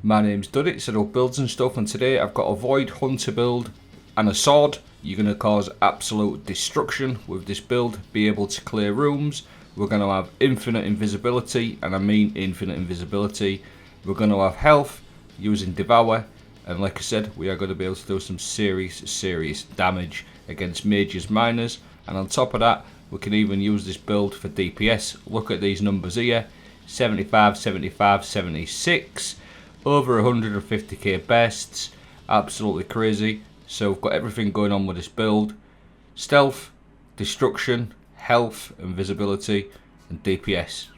My name's Duddy, set up builds and stuff, and today I've got a Void Hunter build and a sword. You're going to cause absolute destruction with this build, be able to clear rooms. We're going to have infinite invisibility, and I mean infinite invisibility. We're going to have health using Devour, and like I said, we are going to be able to do some serious damage against mages, miners, and on top of that, we can even use this build for DPS. Look at these numbers here, 75, 75, 76, over 150k bests, absolutely crazy. So we've got everything going on with this build: stealth, destruction, health, invisibility, and DPS.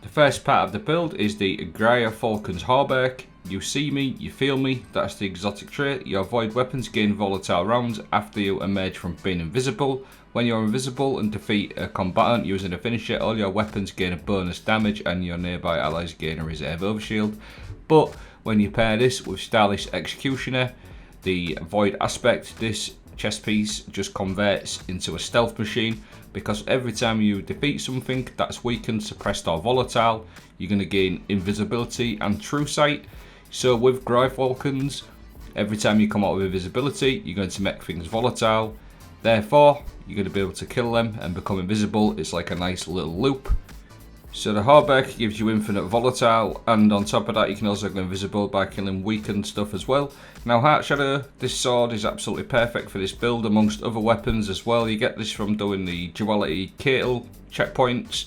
The first part of the build is the Gyrfalcons Hauberk. You see me, you feel me, that's the exotic trait. Your void weapons gain volatile rounds after you emerge from being invisible. When you're invisible and defeat a combatant using a finisher, all your weapons gain a bonus damage and your nearby allies gain a reserve overshield. But when you pair this with Stylish Executioner, the void aspect, this chest piece just converts into a stealth machine, because every time you defeat something that's weakened, suppressed or volatile, you're going to gain invisibility and true sight. So with Gyrfalcons, every time you come out with invisibility, you're going to make things volatile. Therefore, you're going to be able to kill them and become invisible. It's like a nice little loop. So the Hauberk gives you infinite volatile, and on top of that you can also go invisible by killing weakened stuff as well. Now Heartshadow, this sword is absolutely perfect for this build amongst other weapons as well. You get this from doing the duality Kettle checkpoints.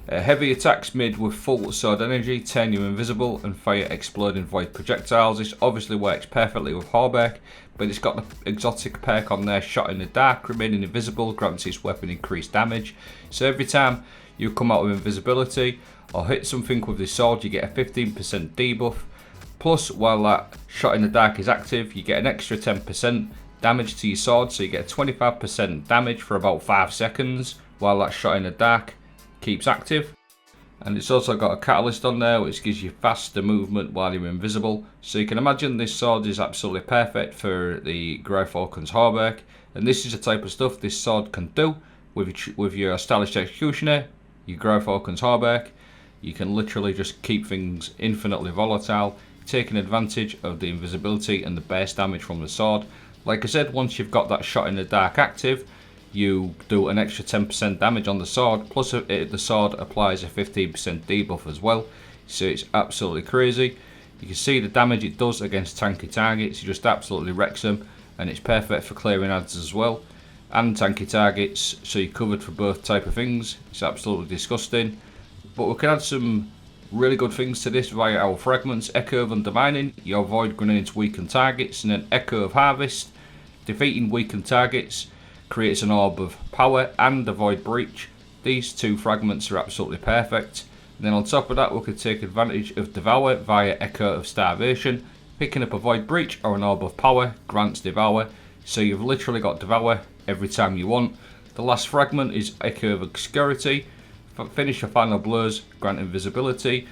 Heavy attacks made with full sword energy turn you invisible and fire exploding void projectiles. This obviously works perfectly with Hauberk, but it's got the exotic perk on there, Shot in the Dark. Remaining invisible grants its weapon increased damage. So every time you come out with invisibility or hit something with this sword, you get a 15% debuff. Plus, while that Shot in the Dark is active, you get an extra 10% damage to your sword, so you get 25% damage for about 5 seconds while that Shot in the Dark keeps active. And it's also got a catalyst on there which gives you faster movement while you're invisible. So you can imagine this sword is absolutely perfect for the Gyrfalcons Hauberk, and this is the type of stuff this sword can do with your Stylish Executioner, your Gyrfalcons Hauberk. You can literally just keep things infinitely volatile, taking advantage of the invisibility and the burst damage from the sword. Like I said, once you've got that Shot in the Dark active, you do an extra 10% damage on the sword, plus the sword applies a 15% debuff as well. So it's absolutely crazy. You can see the damage it does against tanky targets. It just absolutely wrecks them, and it's perfect for clearing ads as well and tanky targets, so you're covered for both type of things. It's absolutely disgusting, but we can add some really good things to this via our Fragments. Echo of Undermining, your void grenades weaken targets, and then Echo of Harvest, defeating weakened targets creates an orb of power and a void breach. These two fragments are absolutely perfect. And then on top of that, we could take advantage of Devour via Echo of Starvation. Picking up a void breach or an orb of power grants Devour, so you've literally got Devour every time you want. The last fragment is Echo of Obscurity. Finish your final blows, grant invisibility.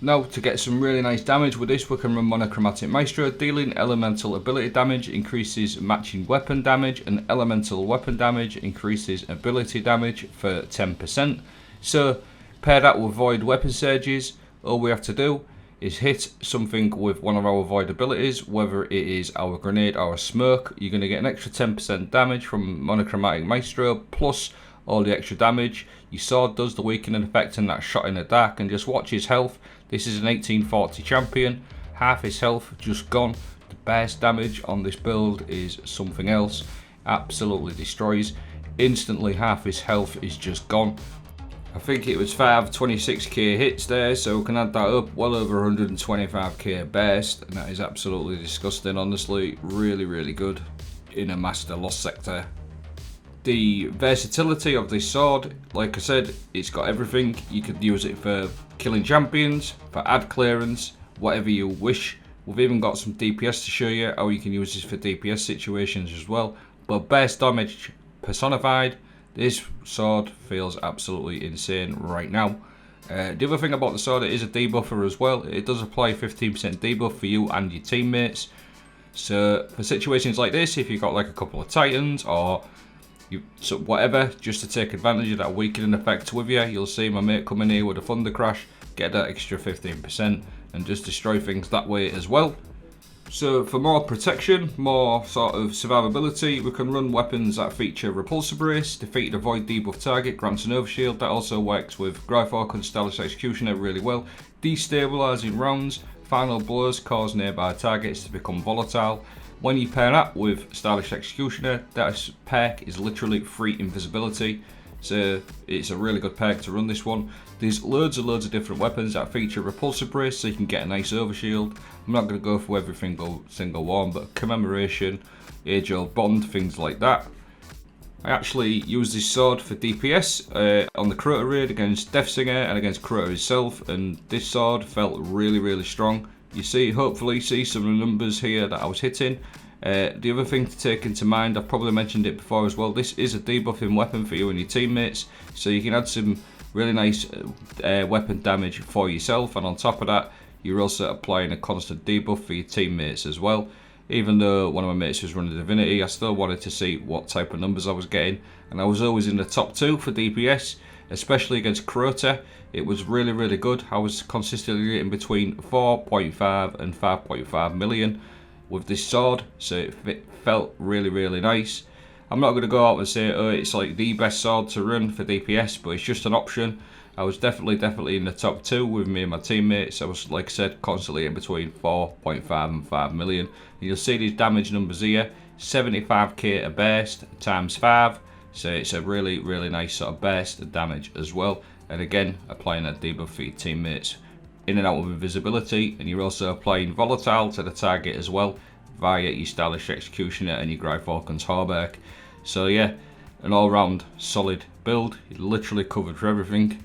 Now, to get some really nice damage with this, we can run monochromatic maestro. Dealing elemental ability damage increases matching weapon damage, and elemental weapon damage increases ability damage for 10%. So pair that with void weapon surges. All we have to do is hit something with one of our void abilities, whether it is our grenade or a smoke. You're going to get an extra 10% damage from monochromatic maestro, plus all the extra damage your sword does, the weakening effect, and that Shot in the Dark. And just watch his health. This is an 1840 champion, half his health just gone. The burst damage on this build is something else, absolutely destroys. Instantly half his health is just gone. I think it was 526k hits there, so we can add that up, well over 125k burst, and that is absolutely disgusting. Honestly, really good in a master lost sector. The versatility of this sword, like I said, it's got everything. You could use it for killing champions, for ad clearance, whatever you wish. We've even got some DPS to show you how you can use this for DPS situations as well. But burst damage personified, this sword feels absolutely insane right now. The other thing about the sword, it is a debuffer as well. It does apply 15% debuff for you and your teammates. So for situations like this, if you've got like a couple of titans or so whatever, just to take advantage of that weakening effect with you, you'll see my mate coming here with a thunder crash, get that extra 15%, and just destroy things that way as well. So for more protection, more sort of survivability, we can run weapons that feature Repulsor Brace, defeated a void debuff target, grants an overshield. That also works with Gyrfalcons Stylish Executioner really well. Destabilising rounds, final blows cause nearby targets to become volatile. When you pair that with Stylish Executioner, that perk is literally free invisibility. So it's a really good perk to run this one. There's loads of different weapons that feature Repulsor Brace, so you can get a nice overshield. I'm not going to go for every single one, but Commemoration, Age Old Bond, things like that. I actually used this sword for DPS on the Crota raid against Deathsinger and against Crota himself, and this sword felt really strong. You hopefully see some of the numbers here that I was hitting. The other thing to take into mind, I've probably mentioned it before as well, this is a debuffing weapon for you and your teammates, so you can add some really nice weapon damage for yourself, and on top of that you're also applying a constant debuff for your teammates as well. Even though one of my mates was running Divinity, I still wanted to see what type of numbers I was getting, and I was always in the top 2 for DPS, especially against Crota. It was really good. I was consistently getting between 4.5 and 5.5 million with this sword, so it felt really nice. I'm not going to go out and say, oh, it's like the best sword to run for DPS, but it's just an option. I was definitely in the top 2 with me and my teammates. I was, like I said, constantly in between 4.5 and 5 million. And you'll see these damage numbers here, 75k a burst times 5. So it's a really nice sort of burst of damage as well. And again, applying that debuff for your teammates in and out of invisibility, and you're also applying volatile to the target as well via your Stylish Executioner and your Gyrfalcons Hauberk. So yeah, an all-round solid build. You're literally covered for everything.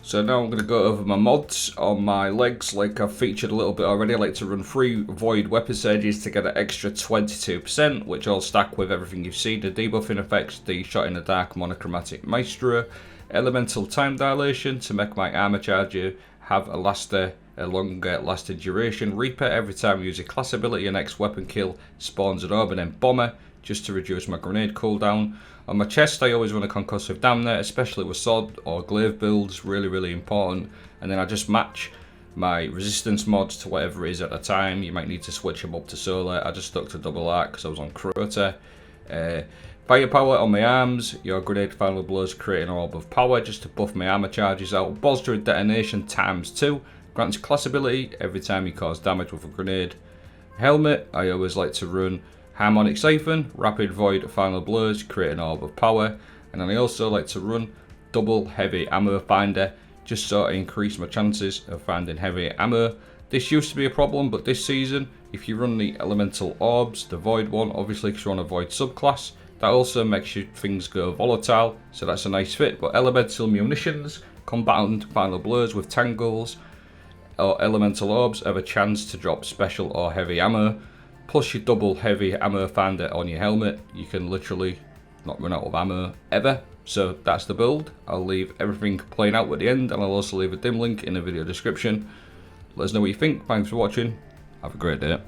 So now I'm going to go over my mods on my legs, like I've featured a little bit already. I like to run 3 Void Weapon Surges to get an extra 22%, which I'll stack with everything you've seen. The debuffing effects, the Shot in the Dark monochromatic maestro, elemental time dilation to make my armor charger have a longer lasting duration, Reaper every time I use a class ability, and next weapon kill spawns an orb, and then Bomber just to reduce my grenade cooldown. On my chest I always run a concussive damner, especially with sword or glaive builds, really important. And then I just match my resistance mods to whatever it is at the time. You might need to switch them up to solar. I just stuck to double arc because I was on Crota. Firepower on my arms, your grenade final blows create an orb of power just to buff my armor charges out. Bolstering detonation times 2, grants class ability every time you cause damage with a grenade. Helmet, I always like to run Harmonic Siphon, rapid void final blows, create an orb of power. And then I also like to run double heavy ammo finder, just so I increase my chances of finding heavy ammo. This used to be a problem, but this season, if you run the elemental orbs, the void one, obviously because you're on a void subclass, that also makes your things go volatile, so that's a nice fit. But elemental munitions, combatant final blows with tangles, or elemental orbs have a chance to drop special or heavy ammo. Plus your double heavy ammo finder on your helmet, you can literally not run out of ammo ever. So that's the build. I'll leave everything playing out at the end, and I'll also leave a dim link in the video description. Let us know what you think. Thanks for watching. Have a great day.